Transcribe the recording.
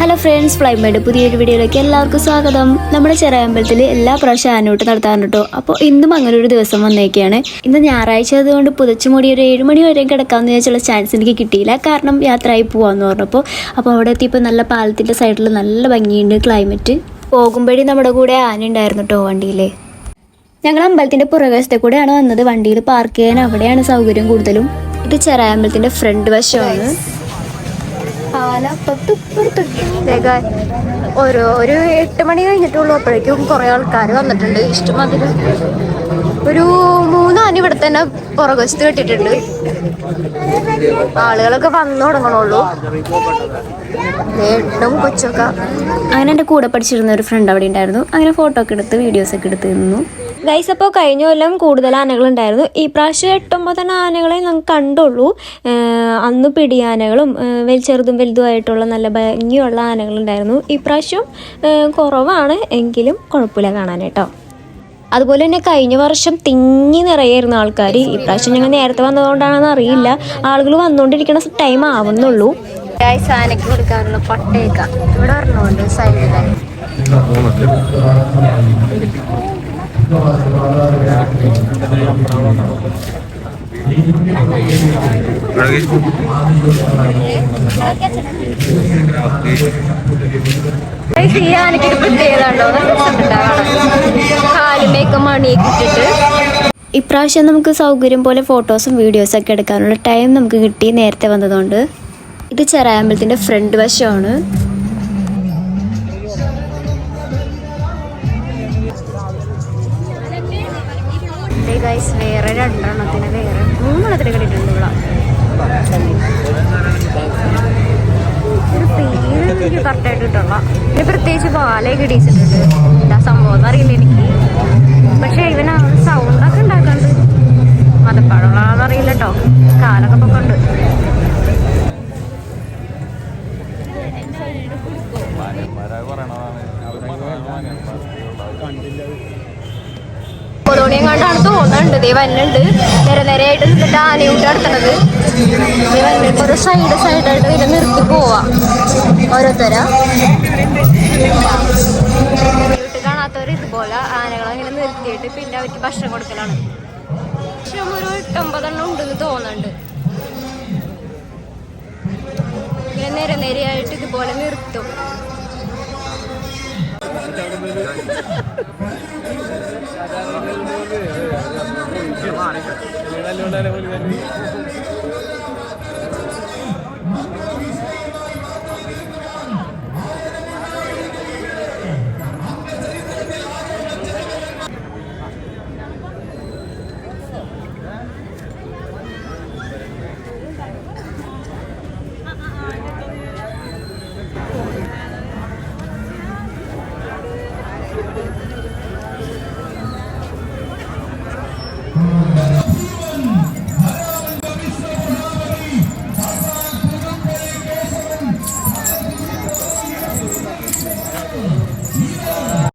Hello friends, ഫ്ലൈമേഡ് പുതിയൊരു വീഡിയോയിലേക്ക് എല്ലാവർക്കും സ്വാഗതം. നമ്മുടെ ചെറിയമ്പലത്തിൽ എല്ലാ പ്രാവശ്യം ആനൂട്ട് നടത്താറുണ്ട് കേട്ടോ. അപ്പോൾ ഇന്നും അങ്ങനെ ഒരു ദിവസം വന്നേക്കാണ്. ഇന്ന് ഞായറാഴ്ച ആയതുകൊണ്ട് പുതച്ചുമൂടി ഒരു 7 മണി വരെ കിടക്കാമെന്ന് ചോദിച്ചുള്ള ചാൻസ് എനിക്ക് കിട്ടിയില്ല. കാരണം യാത്രയായി പോകാമെന്ന് പറഞ്ഞപ്പോൾ അവിടെ എത്തിയപ്പോൾ നല്ല പാലത്തിൻ്റെ സൈഡിൽ നല്ല ഭംഗിയുണ്ട് ക്ലൈമറ്റ്. പോകുമ്പോഴേ നമ്മുടെ കൂടെ ആന ഉണ്ടായിരുന്നു കേട്ടോ വണ്ടിയിൽ. ഞങ്ങൾ അമ്പലത്തിൻ്റെ പുറകുവശത്തെ കൂടെയാണ് വന്നത്. വണ്ടിയിൽ പാർക്ക് ചെയ്യാൻ അവിടെയാണ് സൗകര്യം കൂടുതലും. ഇത് ചെറിയമ്പലത്തിൻ്റെ ഫ്രണ്ട് വശമാണ്. ഒരു 8 മണി കഴിഞ്ഞിട്ടുള്ളൂ. അപ്പോഴേക്കും കുറേ ആൾക്കാർ വന്നിട്ടുണ്ട്. ഇഷ്ടമാതിരി ഒരു 3 ആന ഇവിടെ തന്നെ പുറകുവശത്ത് കെട്ടിട്ടുണ്ട്. ആളുകളൊക്കെ വന്നു തുടങ്ങണുള്ളൂ. ഏട്ടും കൊച്ചൊക്കെ. അങ്ങനെ എൻ്റെ കൂടെ പഠിച്ചിരുന്ന ഒരു ഫ്രണ്ട് അവിടെ ഉണ്ടായിരുന്നു. അങ്ങനെ ഫോട്ടോ ഒക്കെ എടുത്ത് വീഡിയോസൊക്കെ എടുത്ത് നിന്നു. ഗൈസ്, അപ്പോൾ കഴിഞ്ഞ കൊല്ലം കൂടുതൽ ആനകളുണ്ടായിരുന്നു. ഈ പ്രാവശ്യം 8-9 ആനകളെ നമുക്ക് കണ്ടുള്ളൂ. അന്ന് പിടിയാനകളും ചെറുതും വലുതുമായിട്ടുള്ള നല്ല ഭംഗിയുള്ള ആനകളുണ്ടായിരുന്നു. ഈ പ്രാവശ്യം കുറവാണ്, എങ്കിലും കുഴപ്പമില്ല കാണാനായിട്ടോ. അതുപോലെ തന്നെ കഴിഞ്ഞ വർഷം തിങ്ങി നിറയായിരുന്നു ആൾക്കാർ. ഈ പ്രാവശ്യം ഞങ്ങൾ നേരത്തെ വന്നതുകൊണ്ടാണെന്ന് അറിയില്ല, ആളുകൾ വന്നുകൊണ്ടിരിക്കുന്ന ടൈം ആവുന്നുള്ളൂ. ഗൈസ്, ആനയ്ക്ക് കൊടുക്കാനുള്ള പട്ടയൊക്കെ ഇവിടെ പറഞ്ഞുകൊണ്ട് സൈഡിലായി. ഈ ആനയ്ക്കൊരു പ്രത്യേകത ഉണ്ടോ? കാലുമേക്ക് മണിയൊക്കെ ഇട്ടിട്ട്. ഇപ്രാവശ്യം നമുക്ക് സൗകര്യം പോലെ ഫോട്ടോസും വീഡിയോസും ഒക്കെ എടുക്കാനുള്ള ടൈം നമുക്ക് കിട്ടി നേരത്തെ വന്നതുകൊണ്ട്. ഇത് ചെറിയമ്പലത്തിൻ്റെ ഫ്രണ്ട് വശമാണ്. ഗൈസ്, വേറെ 2 എണ്ണത്തിന് 3 എണ്ണത്തിന് കിട്ടിയിട്ടുണ്ട് ഇവിടെ. ഒരു പേര് എനിക്ക് കറക്റ്റായിട്ട് കിട്ടണം. ഇത് പ്രത്യേകിച്ച് പാലയൊക്കെ ഇടിച്ചിട്ടുണ്ട്. എന്താ സംഭവം എന്നറിയില്ല എനിക്ക്. പക്ഷെ ഇവൻ സൗണ്ടൊക്കെ ഉണ്ടാക്കാണ്ട് മതപ്പാടുള്ളതെന്നറിയില്ല കേട്ടോ. കാലൊക്കെ പൊക്കണ്ട്. കൊളോണിയം കണ്ടാണ് തോന്നുന്നുണ്ട്. ദേ വന്നുണ്ട്. നിരനിരയായിട്ട് നിന്നിട്ട് ആനയൂട്ട് നടത്തണത്. ഓരോ സൈഡായിട്ട് ഇത് നിർത്തി പോവാ ഓരോരുത്തരാ. ആനയൂട്ട് കാണാത്തവർ ഇതുപോലെ ആനകളെ അങ്ങനെ നിർത്തിയിട്ട് പിന്നെ അവർക്ക് ഭക്ഷണം കൊടുക്കലാണ്. പക്ഷെ ഒരു 8-9 ഉണ്ടെന്ന് തോന്നുന്നുണ്ട്. ഇങ്ങനെ നിരനിരയായിട്ട് ഇതുപോലെ നിർത്തി